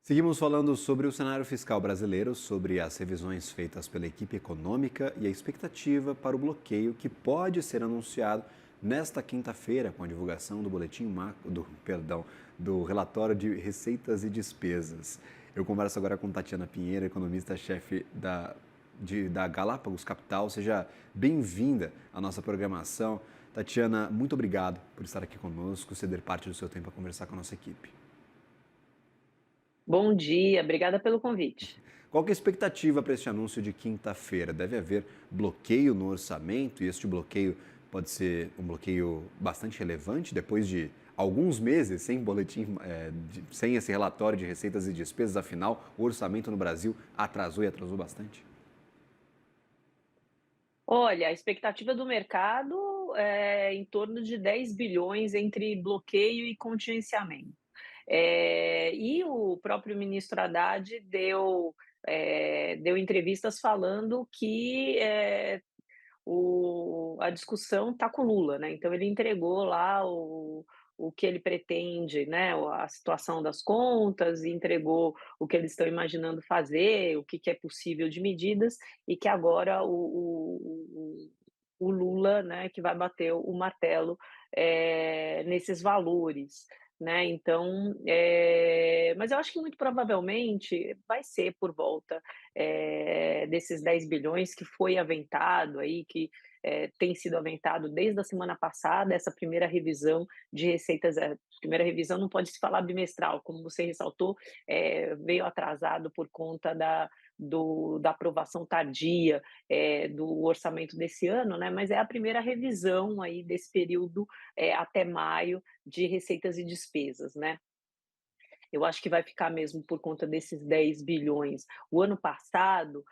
Seguimos falando sobre o cenário fiscal brasileiro, sobre as revisões feitas pela equipe econômica e a expectativa para o bloqueio que pode ser anunciado nesta quinta-feira com a divulgação do do relatório de receitas e despesas. Eu converso agora com Tatiana Pinheiro, economista-chefe da Galápagos Capital. Seja bem-vinda à nossa programação. Tatiana, muito obrigado por estar aqui conosco, ceder parte do seu tempo a conversar com a nossa equipe. Bom dia, obrigada pelo convite. Qual que é a expectativa para este anúncio de quinta-feira? Deve haver bloqueio no orçamento e este bloqueio pode ser um bloqueio bastante relevante depois de alguns meses sem boletim, sem esse relatório de receitas e despesas. Afinal, o orçamento no Brasil atrasou e atrasou bastante. Olha, a expectativa do mercado é em torno de 10 bilhões entre bloqueio e contingenciamento. E o próprio ministro Haddad deu entrevistas falando que a discussão está com o Lula, né? Então ele entregou lá o que ele pretende, né? A situação das contas, e entregou o que eles estão imaginando fazer, o que, que é possível de medidas, e que agora o Lula, né, que vai bater o martelo nesses valores. Né? Então, mas eu acho que muito provavelmente vai ser por volta desses 10 bilhões que foi aventado aí, que tem sido aventado desde a semana passada, essa primeira revisão de receitas. Primeira revisão não pode se falar bimestral, como você ressaltou, veio atrasado por conta da aprovação tardia do orçamento desse ano, né? Mas é a primeira revisão aí desse período até maio de receitas e despesas, né? Eu acho que vai ficar mesmo por conta desses 10 bilhões. O ano passado,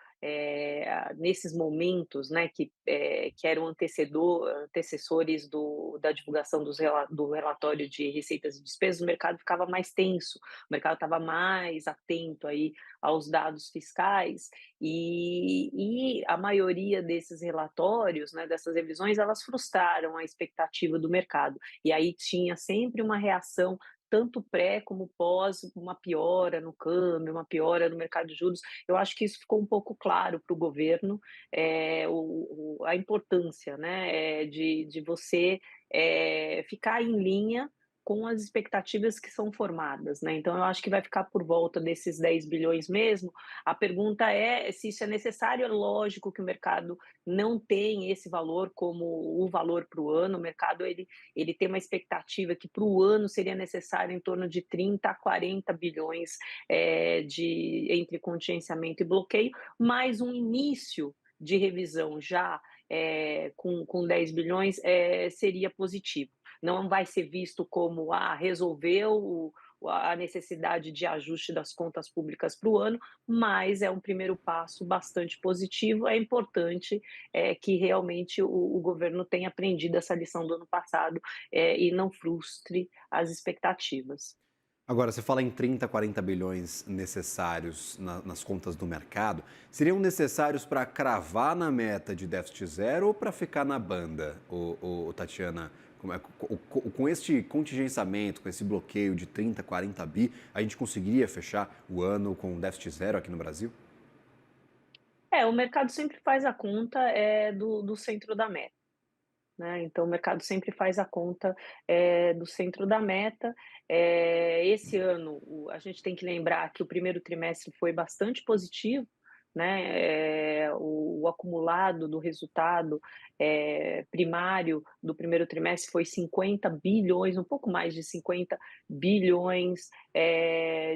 nesses momentos, né, que eram antecessores da divulgação do relatório de receitas e despesas, o mercado ficava mais tenso, o mercado estava mais atento aí aos dados fiscais, e a maioria desses relatórios, né, dessas revisões, elas frustraram a expectativa do mercado. E aí tinha sempre uma reação tanto pré como pós, uma piora no câmbio, uma piora no mercado de juros. Eu acho que isso ficou um pouco claro para o governo, a importância, né, de você ficar em linha com as expectativas que são formadas, né? Então, eu acho que vai ficar por volta desses 10 bilhões mesmo. A pergunta é se isso é necessário. É lógico que o mercado não tem esse valor como o valor para o ano. O mercado ele tem uma expectativa que para o ano seria necessário em torno de 30 a 40 bilhões entre contingenciamento e bloqueio, mais um início de revisão já com 10 bilhões seria positivo. Não vai ser visto como resolveu a necessidade de ajuste das contas públicas para o ano, mas é um primeiro passo bastante positivo. É importante que realmente o governo tenha aprendido essa lição do ano passado e não frustre as expectativas. Agora, você fala em 30, 40 bilhões necessários nas contas do mercado. Seriam necessários para cravar na meta de déficit zero ou para ficar na banda, Tatiana? Com este contingenciamento, com esse bloqueio de 30, 40 bi, a gente conseguiria fechar o ano com déficit zero aqui no Brasil? O mercado sempre faz a conta do centro da meta. Né? Então, o mercado sempre faz a conta do centro da meta. Esse ano, a gente tem que lembrar que o primeiro trimestre foi bastante positivo, né? O acumulado do resultado primário do primeiro trimestre foi 50 bilhões, um pouco mais de 50 bilhões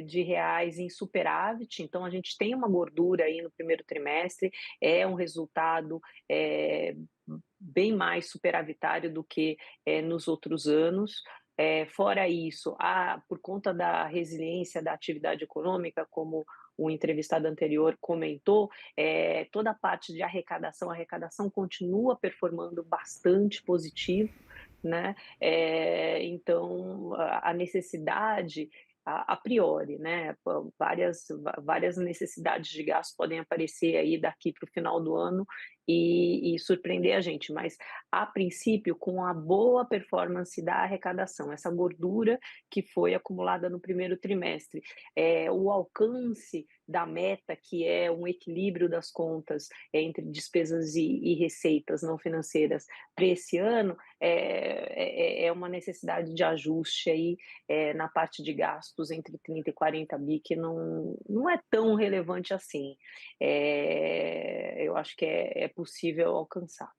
de reais em superávit. Então, a gente tem uma gordura aí no primeiro trimestre, é um resultado bem mais superavitário do que nos outros anos. Fora isso, por conta da resiliência da atividade econômica, como o entrevistado anterior comentou, toda a parte de arrecadação, a arrecadação continua performando bastante positivo, né? Então, a necessidade, a priori, né? Várias necessidades de gasto podem aparecer aí daqui para o final do ano, e surpreender a gente, mas a princípio com a boa performance da arrecadação, essa gordura que foi acumulada no primeiro trimestre, o alcance da meta, que é um equilíbrio das contas entre despesas e receitas não financeiras para esse ano, é uma necessidade de ajuste aí, na parte de gastos entre 30 e 40 bi, que não é tão relevante assim. Eu acho que é possível alcançar.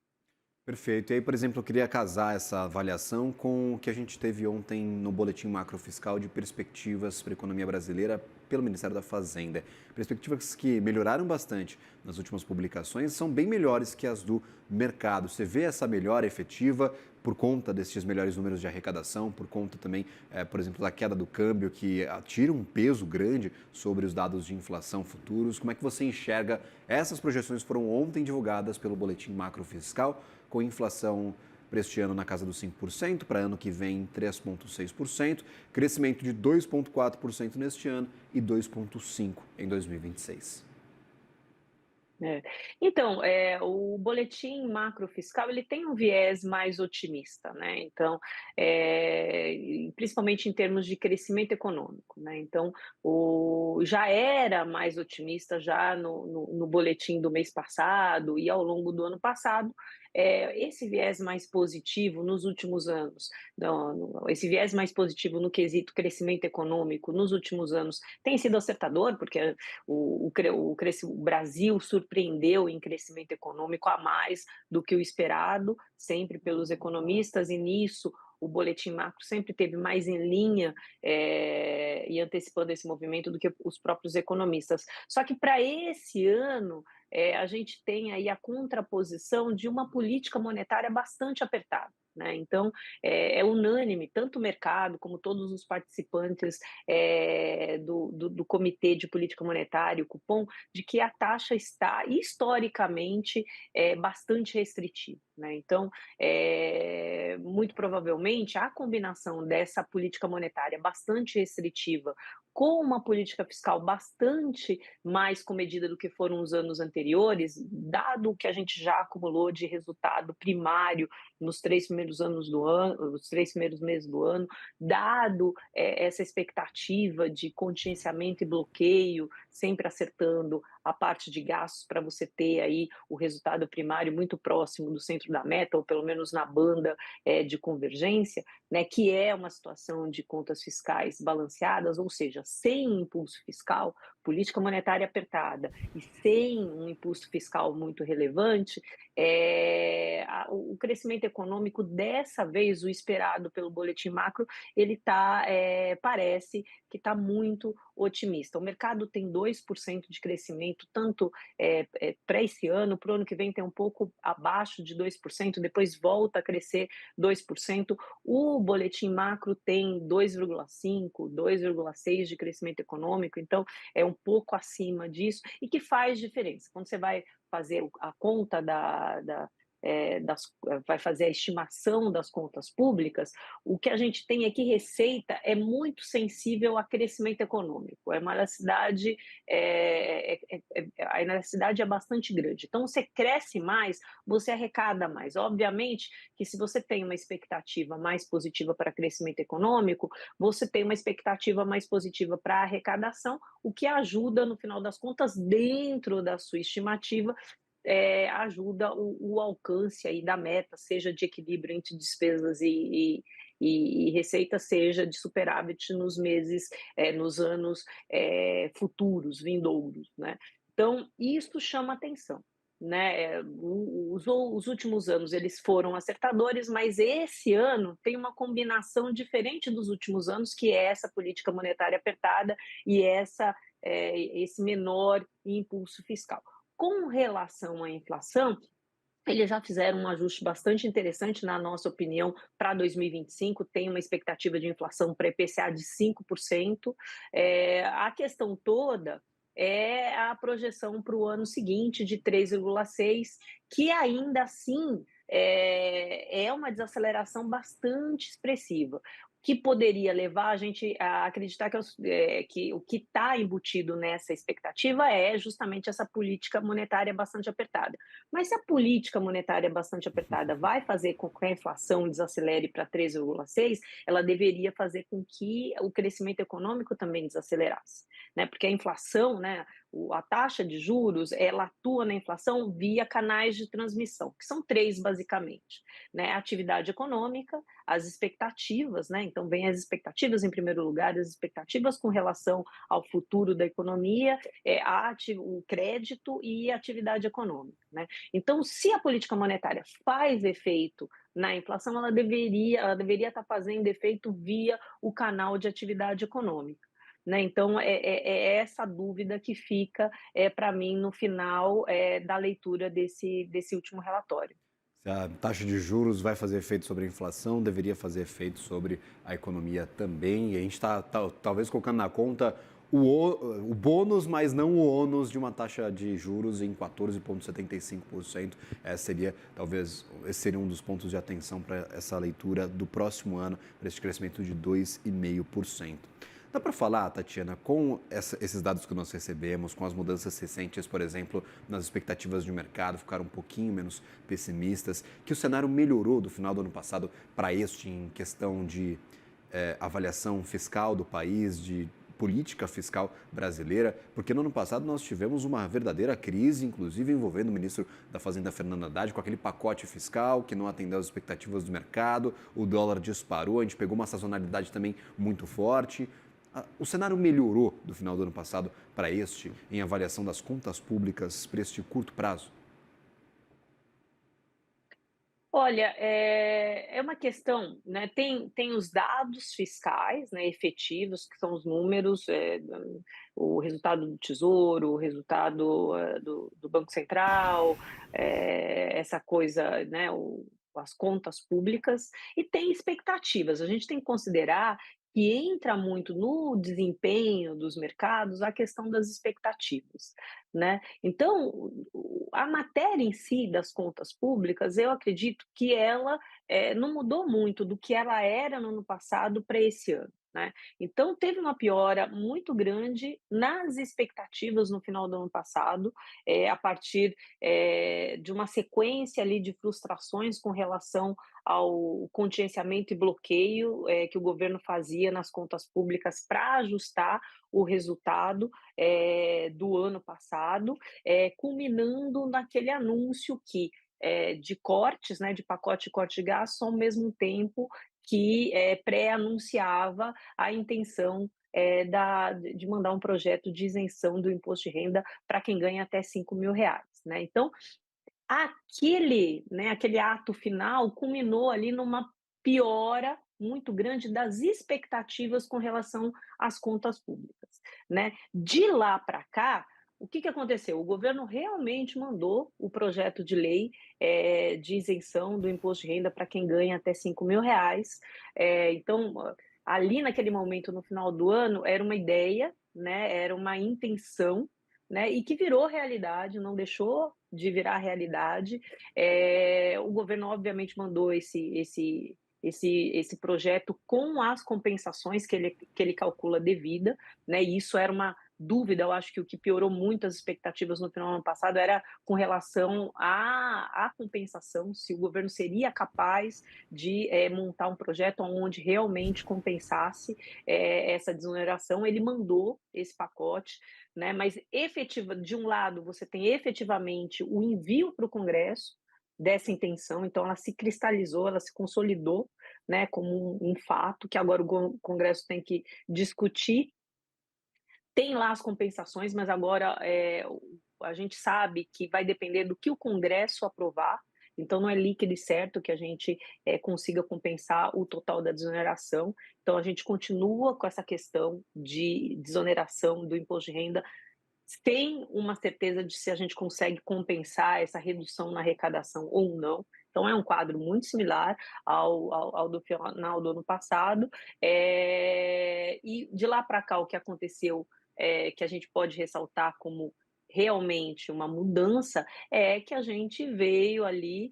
Perfeito. E aí, por exemplo, eu queria casar essa avaliação com o que a gente teve ontem no Boletim Macrofiscal de Perspectivas para a Economia Brasileira pelo Ministério da Fazenda. Perspectivas que melhoraram bastante nas últimas publicações, são bem melhores que as do mercado. Você vê essa melhora efetiva por conta desses melhores números de arrecadação, por conta também, por exemplo, da queda do câmbio, que tira um peso grande sobre os dados de inflação futuros. Como é que você enxerga essas projeções que foram ontem divulgadas pelo Boletim Macrofiscal, com inflação para este ano na casa dos 5%, para ano que vem 3,6%, crescimento de 2,4% neste ano e 2,5% em 2026. É. Então, o boletim macrofiscal, ele tem um viés mais otimista, né, então, principalmente em termos de crescimento econômico, né, então, já era mais otimista já no boletim do mês passado e ao longo do ano passado, esse viés mais positivo nos últimos anos, esse viés mais positivo no quesito crescimento econômico nos últimos anos tem sido acertador, porque o Brasil surpreendeu em crescimento econômico a mais do que o esperado, sempre pelos economistas, e nisso o boletim macro sempre teve mais em linha e antecipando esse movimento do que os próprios economistas. Só que para esse ano, a gente tem aí a contraposição de uma política monetária bastante apertada. Né? Então, é unânime, tanto o mercado como todos os participantes do Comitê de Política Monetária, o Copom, de que a taxa está historicamente bastante restritiva. Né? Então, muito provavelmente, a combinação dessa política monetária bastante restritiva com uma política fiscal bastante mais comedida do que foram os anos anteriores, dado o que a gente já acumulou de resultado primário nos 3 primeiros anos do ano, os 3 primeiros meses do ano, dado essa expectativa de contingenciamento e bloqueio, sempre acertando a parte de gastos para você ter aí o resultado primário muito próximo do centro da meta, ou pelo menos na banda de convergência, né, que é uma situação de contas fiscais balanceadas, ou seja, sem impulso fiscal, política monetária apertada e sem um impulso fiscal muito relevante, o crescimento econômico dessa vez, o esperado pelo boletim macro, parece que está muito otimista. O mercado tem 2% de crescimento, tanto para esse ano, para o ano que vem tem um pouco abaixo de 2%, depois volta a crescer 2%. O boletim macro tem 2,5%, 2,6% de crescimento econômico, então é um pouco acima disso, e que faz diferença. Quando você vai fazer a conta vai fazer a estimação das contas públicas, o que a gente tem é que receita é muito sensível a crescimento econômico. É uma elasticidade, a elasticidade é bastante grande. Então, você cresce mais, você arrecada mais. Obviamente que se você tem uma expectativa mais positiva para crescimento econômico, você tem uma expectativa mais positiva para arrecadação, o que ajuda, no final das contas, dentro da sua estimativa, ajuda o alcance aí da meta, seja de equilíbrio entre despesas e receita, seja de superávit nos anos futuros, vindouros, né? Então, isso chama atenção. Né? Os últimos anos eles foram acertadores, mas esse ano tem uma combinação diferente dos últimos anos, que é essa política monetária apertada e esse menor impulso fiscal. Com relação à inflação, eles já fizeram um ajuste bastante interessante, na nossa opinião, para 2025, tem uma expectativa de inflação para IPCA de 5%. A questão toda é a projeção para o ano seguinte de 3,6%, que ainda assim é uma desaceleração bastante expressiva. que poderia levar a gente a acreditar que o que está embutido nessa expectativa é justamente essa política monetária bastante apertada. Mas se a política monetária bastante apertada vai fazer com que a inflação desacelere para 3,6, ela deveria fazer com que o crescimento econômico também desacelerasse, né? Porque a inflação, né, a taxa de juros, ela atua na inflação via canais de transmissão, que são três basicamente, né? A atividade econômica, as expectativas, né? Então, vem as expectativas em primeiro lugar, as expectativas com relação ao futuro da economia, o crédito e a atividade econômica, né? Então, se a política monetária faz efeito na inflação, ela deveria estar fazendo efeito via o canal de atividade econômica. Né? Então, é essa dúvida que fica para mim no final da leitura desse último relatório. Se a taxa de juros vai fazer efeito sobre a inflação, deveria fazer efeito sobre a economia também. E a gente está talvez colocando na conta o bônus, mas não o ônus de uma taxa de juros em 14,75%. Esse seria um dos pontos de atenção para essa leitura do próximo ano, para esse crescimento de 2,5%. Dá para falar, Tatiana, com esses dados que nós recebemos, com as mudanças recentes, por exemplo, nas expectativas de mercado, ficaram um pouquinho menos pessimistas, que o cenário melhorou do final do ano passado para este em questão de avaliação fiscal do país, de política fiscal brasileira, porque no ano passado nós tivemos uma verdadeira crise, inclusive envolvendo o ministro da Fazenda, Fernando Haddad, com aquele pacote fiscal que não atendeu às expectativas do mercado, o dólar disparou, a gente pegou uma sazonalidade também muito forte. O cenário melhorou do final do ano passado para este, em avaliação das contas públicas para este curto prazo? Olha, é uma questão, né, tem os dados fiscais, né, efetivos, que são os números, o resultado do Tesouro, o resultado, do Banco Central, essa coisa, né, as contas públicas, e tem expectativas. A gente tem que considerar que entra muito no desempenho dos mercados a questão das expectativas, né. Então, a matéria em si das contas públicas, eu acredito que ela não mudou muito do que ela era no ano passado para esse ano. Né? Então, teve uma piora muito grande nas expectativas no final do ano passado, a partir de uma sequência ali de frustrações com relação ao contingenciamento e bloqueio que o governo fazia nas contas públicas para ajustar o resultado do ano passado, culminando naquele anúncio que de cortes, né, de pacote de corte de gastos, ao mesmo tempo que pré-anunciava a intenção de mandar um projeto de isenção do imposto de renda para quem ganha até R$ 5.000. Né? Então, aquele ato final culminou ali numa piora muito grande das expectativas com relação às contas públicas, né. De lá para cá, o que aconteceu? O governo realmente mandou o projeto de lei, de isenção do imposto de renda para quem ganha até R$ 5.000. Então, ali naquele momento, no final do ano, era uma ideia, né, era uma intenção, né, e que virou realidade, não deixou de virar realidade. O governo, obviamente, mandou esse projeto com as compensações que ele calcula devida, né? E isso era uma dúvida. Eu acho que o que piorou muito as expectativas no final do ano passado era com relação à compensação, se o governo seria capaz de montar um projeto onde realmente compensasse essa desoneração. Ele mandou esse pacote, né? Mas de um lado, você tem efetivamente o envio para o Congresso dessa intenção, então ela se cristalizou, ela se consolidou, né, como um fato que agora o Congresso tem que discutir. Tem lá as compensações, mas agora a gente sabe que vai depender do que o Congresso aprovar, então não é líquido e certo que a gente consiga compensar o total da desoneração. Então a gente continua com essa questão de desoneração do imposto de renda sem uma certeza de se a gente consegue compensar essa redução na arrecadação ou não. Então, é um quadro muito similar ao do final do ano passado. E de lá para cá, o que aconteceu, que a gente pode ressaltar como realmente uma mudança, é que a gente veio ali,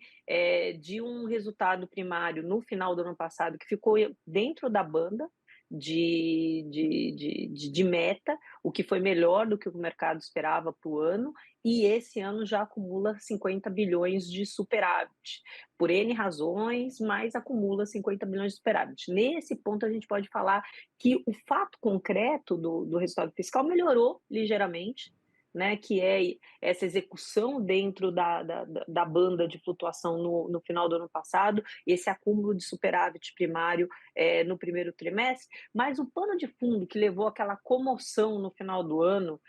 de um resultado primário no final do ano passado que ficou dentro da banda de meta, o que foi melhor do que o mercado esperava para o ano, e esse ano já acumula 50 bilhões de superávit, por N razões, mas acumula 50 bilhões de superávit. Nesse ponto a gente pode falar que o fato concreto do resultado fiscal melhorou ligeiramente, né, que é essa execução dentro da banda de flutuação no final do ano passado, esse acúmulo de superávit primário no primeiro trimestre, mas o pano de fundo que levou aquela comoção no final do ano,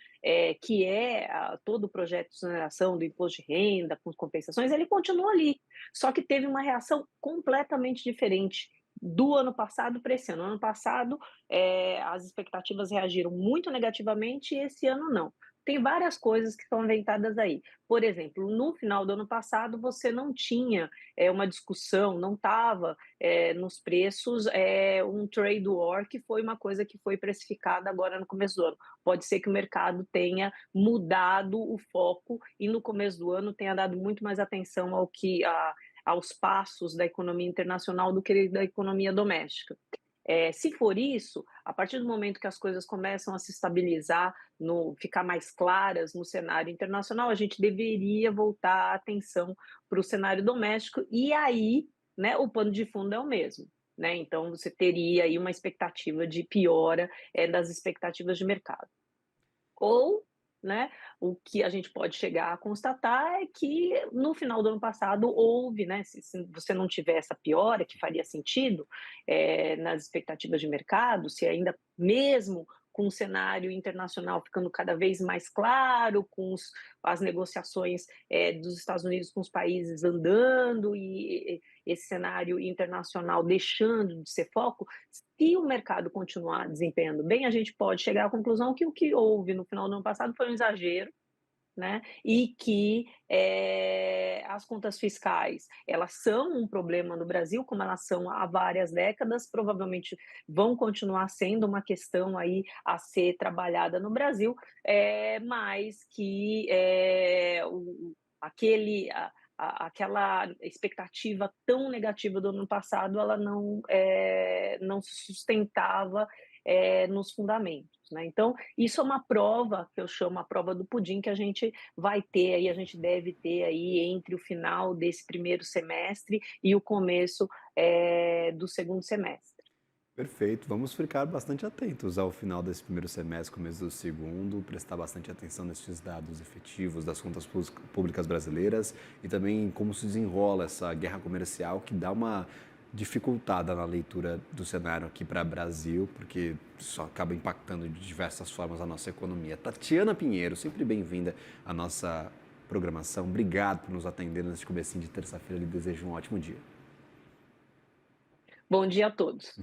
que é todo o projeto de exoneração do imposto de renda, com compensações, ele continua ali, só que teve uma reação completamente diferente do ano passado para esse ano. No ano passado, as expectativas reagiram muito negativamente e esse ano não. Tem várias coisas que estão inventadas aí. Por exemplo, no final do ano passado, você não tinha uma discussão, não estava nos preços um trade war, que foi uma coisa que foi precificada agora no começo do ano. Pode ser que o mercado tenha mudado o foco e no começo do ano tenha dado muito mais atenção aos passos da economia internacional do que da economia doméstica. Se for isso, a partir do momento que as coisas começam a se estabilizar, ficar mais claras no cenário internacional, a gente deveria voltar a atenção para o cenário doméstico, e aí, né, o pano de fundo é o mesmo. Né? Então, você teria aí uma expectativa de piora das expectativas de mercado. Ou, né, o que a gente pode chegar a constatar é que no final do ano passado houve, né, se você não tiver essa piora, que faria sentido, nas expectativas de mercado, se ainda mesmo com o cenário internacional ficando cada vez mais claro, com as negociações dos Estados Unidos com os países andando e esse cenário internacional deixando de ser foco, se o mercado continuar desempenhando bem, a gente pode chegar à conclusão que o que houve no final do ano passado foi um exagero, né? E que as contas fiscais elas são um problema no Brasil, como elas são há várias décadas, provavelmente vão continuar sendo uma questão aí a ser trabalhada no Brasil, mas que aquele aquela expectativa tão negativa do ano passado, ela não se sustentava nos fundamentos, né? Então, isso é uma prova, que eu chamo a prova do pudim, que a gente vai ter aí, a gente deve ter aí entre o final desse primeiro semestre e o começo do segundo semestre. Perfeito. Vamos ficar bastante atentos ao final desse primeiro semestre, começo do segundo, prestar bastante atenção nesses dados efetivos das contas públicas brasileiras e também como se desenrola essa guerra comercial que dá uma dificultada na leitura do cenário aqui para o Brasil, porque isso acaba impactando de diversas formas a nossa economia. Tatiana Pinheiro, sempre bem-vinda à nossa programação. Obrigado por nos atender nesse comecinho de terça-feira. Lhe desejo um ótimo dia. Bom dia a todos.